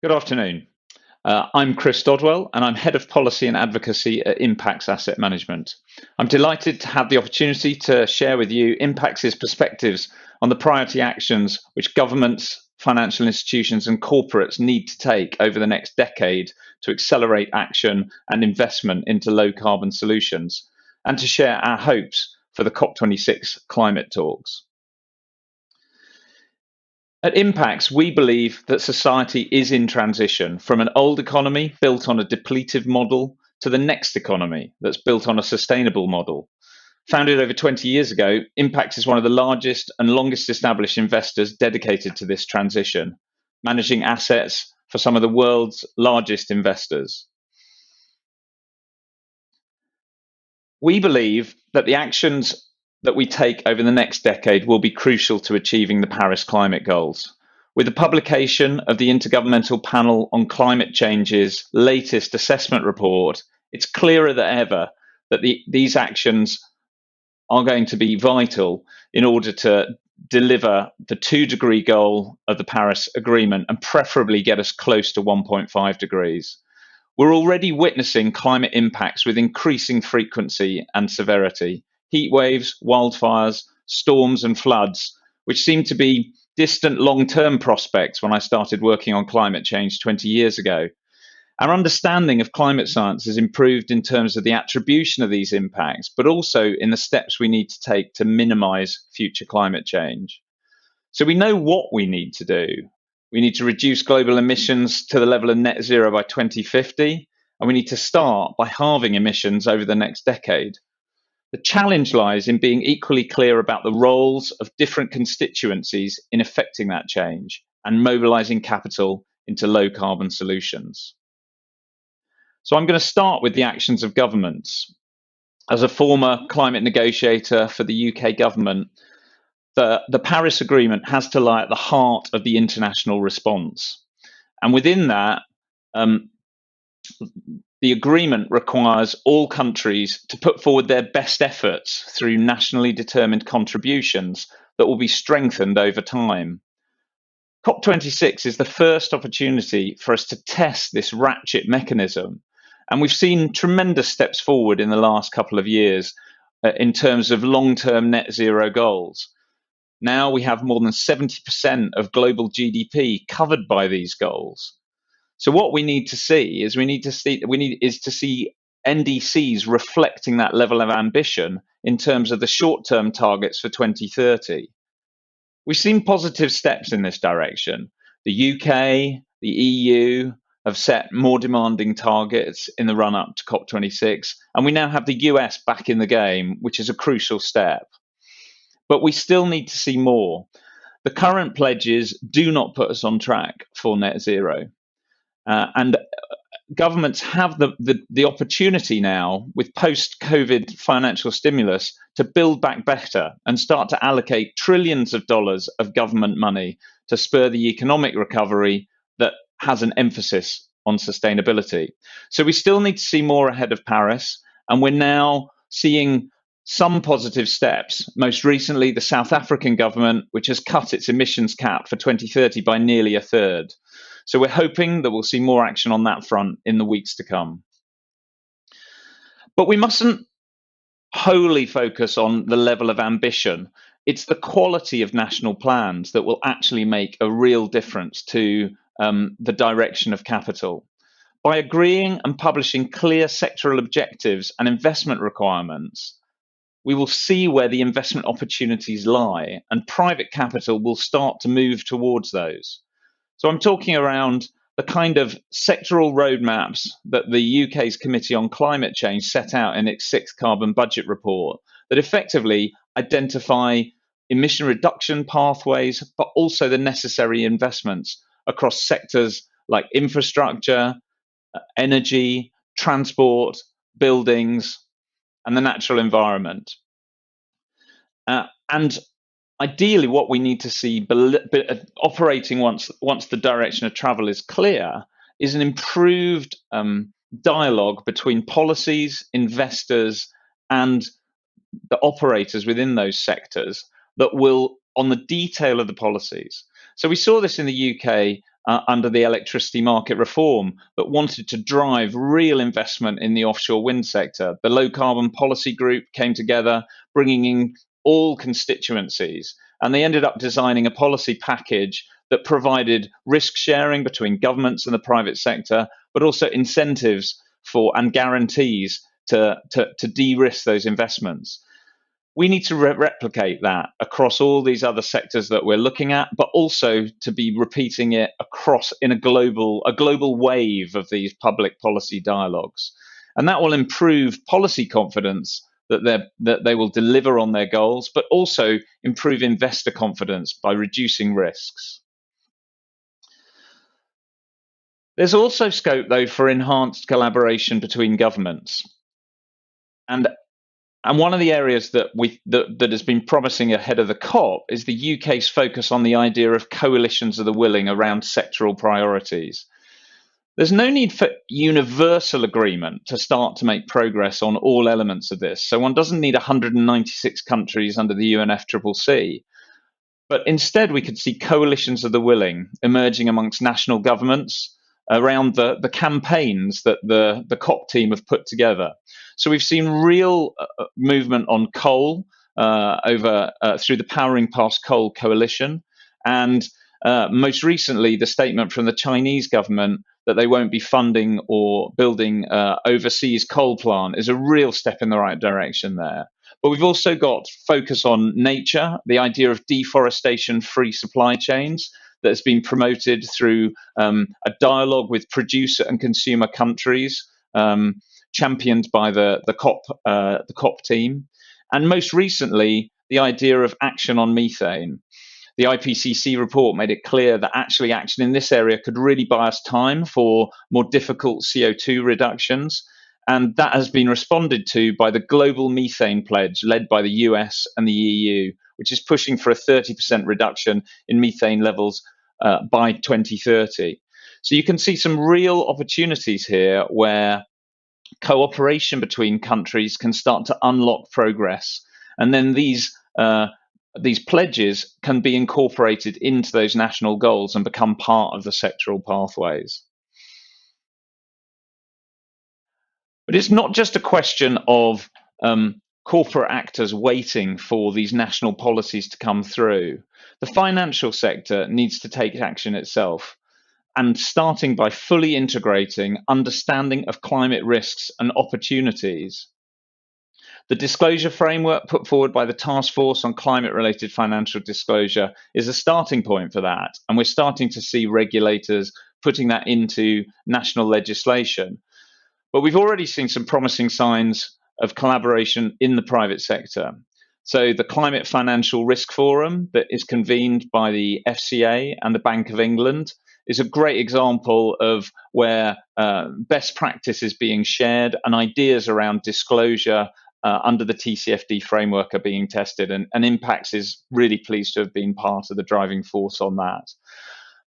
Good afternoon. I'm Chris Dodwell, and I'm Head of Policy and Advocacy at IMPAX Asset Management. I'm delighted to have the opportunity to share with you IMPAX's perspectives on the priority actions which governments, financial institutions, and corporates need to take over the next decade to accelerate action and investment into low carbon solutions, and to share our hopes for the COP26 climate talks. At IMPAX, we believe that society is in transition from an old economy built on a depletive model to the next economy that's built on a sustainable model. Founded over 20 years ago, IMPAX is one of the largest and longest established investors dedicated to this transition, managing assets for some of the world's largest investors. We believe that the actions that we take over the next decade will be crucial to achieving the Paris climate goals. With the publication of the Intergovernmental Panel on Climate Change's latest assessment report, it's clearer than ever that these actions are going to be vital in order to deliver the 2-degree goal of the Paris Agreement and preferably get us close to 1.5 degrees. We're already witnessing climate impacts with increasing frequency and severity. Heat waves, wildfires, storms, and floods, which seem to be distant long-term prospects when I started working on climate change 20 years ago. Our understanding of climate science has improved in terms of the attribution of these impacts, but also in the steps we need to take to minimize future climate change. So we know what we need to do. We need to reduce global emissions to the level of net zero by 2050, and we need to start by halving emissions over the next decade. The challenge lies in being equally clear about the roles of different constituencies in effecting that change and mobilizing capital into low carbon solutions. So I'm going to start with the actions of governments. As a former climate negotiator for the UK government, the Paris Agreement has to lie at the heart of the international response. And within that, the agreement requires all countries to put forward their best efforts through nationally determined contributions that will be strengthened over time. COP26 is the first opportunity for us to test this ratchet mechanism. And we've seen tremendous steps forward in the last couple of years in terms of long-term net zero goals. Now we have more than 70% of global GDP covered by these goals. So what we need to see is to see NDCs reflecting that level of ambition in terms of the short-term targets for 2030. We've seen positive steps in this direction. The UK, the EU have set more demanding targets in the run-up to COP26, and we now have the US back in the game, which is a crucial step. But we still need to see more. The current pledges do not put us on track for net zero. And governments have the opportunity now, with post-COVID financial stimulus, to build back better and start to allocate trillions of dollars of government money to spur the economic recovery that has an emphasis on sustainability. So we still need to see more ahead of Paris, and we're now seeing some positive steps. Most recently, the South African government, which has cut its emissions cap for 2030 by nearly a third. So we're hoping that we'll see more action on that front in the weeks to come. But we mustn't wholly focus on the level of ambition. It's the quality of national plans that will actually make a real difference to the direction of capital. By agreeing and publishing clear sectoral objectives and investment requirements, we will see where the investment opportunities lie, and private capital will start to move towards those. So I'm talking around the kind of sectoral roadmaps that the UK's Committee on Climate Change set out in its 6th carbon budget report that effectively identify emission reduction pathways, but also the necessary investments across sectors like infrastructure, energy, transport, buildings, and the natural environment. And ideally, what we need to see operating once the direction of travel is clear is an improved dialogue between policies, investors, and the operators within those sectors that will on the detail of the policies. So we saw this in the UK under the electricity market reform, but wanted to drive real investment in the offshore wind sector. The Low Carbon Policy Group came together, bringing in all constituencies, and they ended up designing a policy package that provided risk sharing between governments and the private sector, but also incentives for and guarantees to de-risk those investments. We need to replicate that across all these other sectors that we're looking at, but also to be repeating it across in a global wave of these public policy dialogues. And that will improve policy confidence that they will deliver on their goals, but also improve investor confidence by reducing risks. There's also scope, though, for enhanced collaboration between governments. And one of the areas that has been promising ahead of the COP is the UK's focus on the idea of coalitions of the willing around sectoral priorities. There's no need for universal agreement to start to make progress on all elements of this. So one doesn't need 196 countries under the UNFCCC. But instead, we could see coalitions of the willing emerging amongst national governments around the campaigns that the COP team have put together. So we've seen real movement on coal through the Powering Past Coal Coalition, and most recently the statement from the Chinese government that they won't be funding or building overseas coal plant is a real step in the right direction there. But we've also got focus on nature, the idea of deforestation-free supply chains that has been promoted through a dialogue with producer and consumer countries, championed by the COP team, and most recently the idea of action on methane. The IPCC report made it clear that actually action in this area could really buy us time for more difficult CO2 reductions. And that has been responded to by the Global Methane Pledge led by the US and the EU, which is pushing for a 30% reduction in methane levels by 2030. So you can see some real opportunities here where cooperation between countries can start to unlock progress. And then these pledges can be incorporated into those national goals and become part of the sectoral pathways. But it's not just a question of corporate actors waiting for these national policies to come through. The financial sector needs to take action itself, and starting by fully integrating understanding of climate risks and opportunities. The disclosure framework put forward by the Task Force on Climate-Related Financial Disclosure is a starting point for that, and we're starting to see regulators putting that into national legislation. But we've already seen some promising signs of collaboration in the private sector. So the Climate Financial Risk Forum that is convened by the FCA and the Bank of England is a great example of where best practice is being shared and ideas around disclosure under the TCFD framework are being tested. And IMPAX is really pleased to have been part of the driving force on that.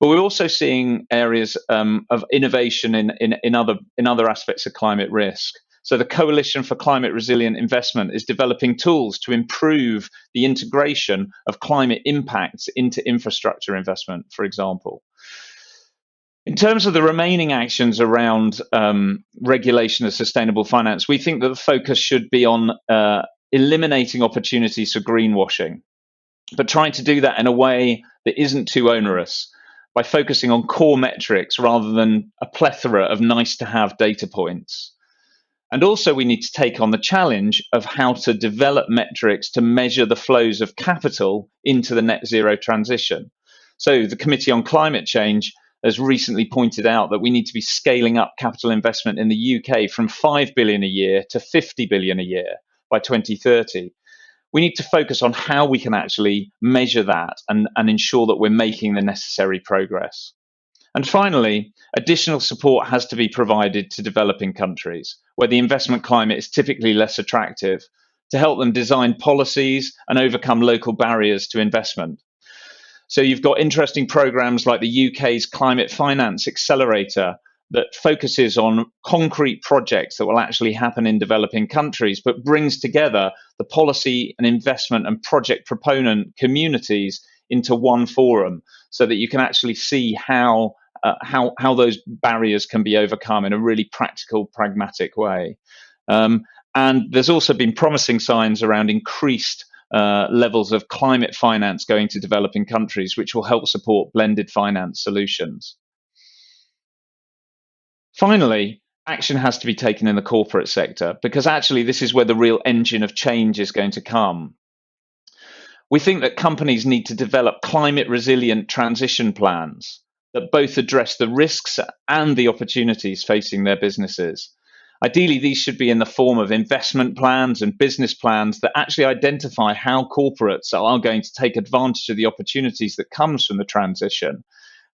But we're also seeing areas of innovation in other aspects of climate risk. So the Coalition for Climate Resilient Investment is developing tools to improve the integration of climate impacts into infrastructure investment, for example. In terms of the remaining actions around regulation of sustainable finance, we think that the focus should be on eliminating opportunities for greenwashing, but trying to do that in a way that isn't too onerous, by focusing on core metrics rather than a plethora of nice-to-have data points. And also we need to take on the challenge of how to develop metrics to measure the flows of capital into the net zero transition. So the Committee on Climate Change has recently pointed out that we need to be scaling up capital investment in the UK from 5 billion a year to 50 billion a year by 2030. We need to focus on how we can actually measure that and ensure that we're making the necessary progress. And finally, additional support has to be provided to developing countries where the investment climate is typically less attractive, to help them design policies and overcome local barriers to investment. So you've got interesting programs like the UK's Climate Finance Accelerator that focuses on concrete projects that will actually happen in developing countries, but brings together the policy and investment and project proponent communities into one forum so that you can actually see how how those barriers can be overcome in a really practical, pragmatic way. Um, and there's also been promising signs around increased levels of climate finance going to developing countries, which will help support blended finance solutions. Finally, action has to be taken in the corporate sector because actually this is where the real engine of change is going to come. We think that companies need to develop climate resilient transition plans that both address the risks and the opportunities facing their businesses. Ideally, these should be in the form of investment plans and business plans that actually identify how corporates are going to take advantage of the opportunities that comes from the transition.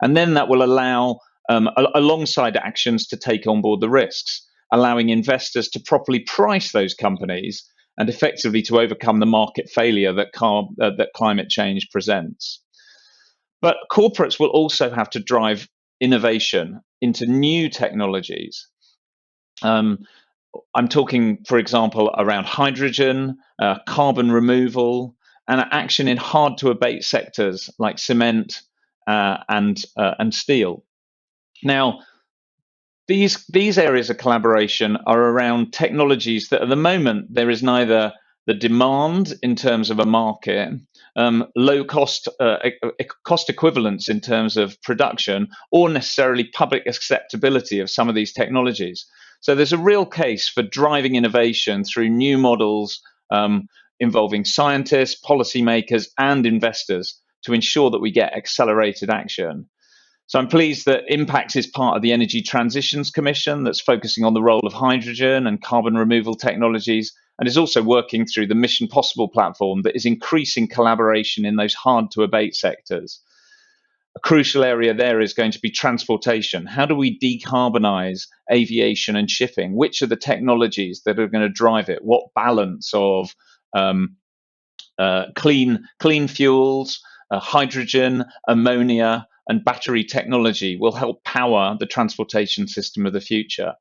And then that will allow, alongside actions, to take on board the risks, allowing investors to properly price those companies and effectively to overcome the market failure that climate change presents. But corporates will also have to drive innovation into new technologies. I'm talking, for example, around hydrogen, carbon removal, and action in hard to abate sectors like cement and steel. Now, these areas of collaboration are around technologies that at the moment there is neither the demand in terms of a market, low cost cost equivalence in terms of production, or necessarily public acceptability of some of these technologies. So there's a real case for driving innovation through new models involving scientists, policymakers, and investors to ensure that we get accelerated action. So I'm pleased that IMPAX is part of the Energy Transitions Commission that's focusing on the role of hydrogen and carbon removal technologies, and is also working through the Mission Possible platform that is increasing collaboration in those hard to abate sectors. A crucial area there is going to be transportation. How do we decarbonize aviation and shipping? Which are the technologies that are going to drive it? What balance of clean fuels, hydrogen, ammonia, and battery technology will help power the transportation system of the future?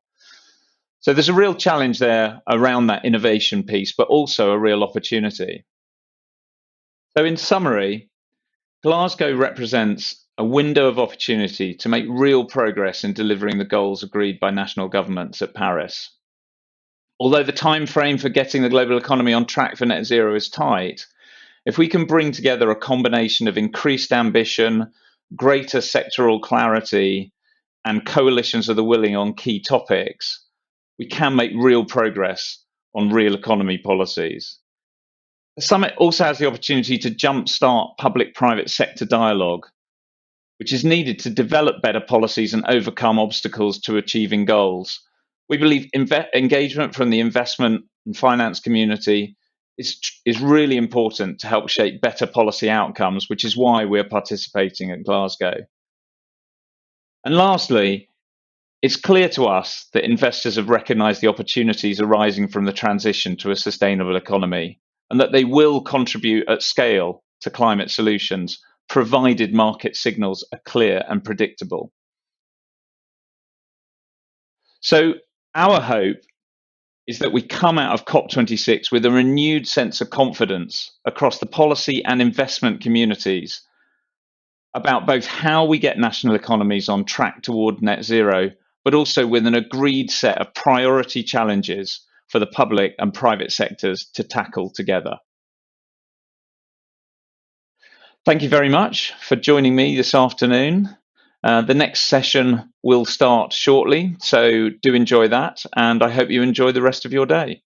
So there's a real challenge there around that innovation piece, but also a real opportunity. So in summary, Glasgow represents a window of opportunity to make real progress in delivering the goals agreed by national governments at Paris. Although the time frame for getting the global economy on track for net zero is tight, if we can bring together a combination of increased ambition, greater sectoral clarity, and coalitions of the willing on key topics, we can make real progress on real economy policies. The summit also has the opportunity to jumpstart public-private sector dialogue, which is needed to develop better policies and overcome obstacles to achieving goals. We believe engagement from the investment and finance community is really important to help shape better policy outcomes, which is why we're participating at Glasgow. And lastly, it's clear to us that investors have recognised the opportunities arising from the transition to a sustainable economy, and that they will contribute at scale to climate solutions, provided market signals are clear and predictable. So our hope is that we come out of COP26 with a renewed sense of confidence across the policy and investment communities about both how we get national economies on track toward net zero, but also with an agreed set of priority challenges for the public and private sectors to tackle together. Thank you very much for joining me this afternoon. The next session will start shortly, so do enjoy that, and I hope you enjoy the rest of your day.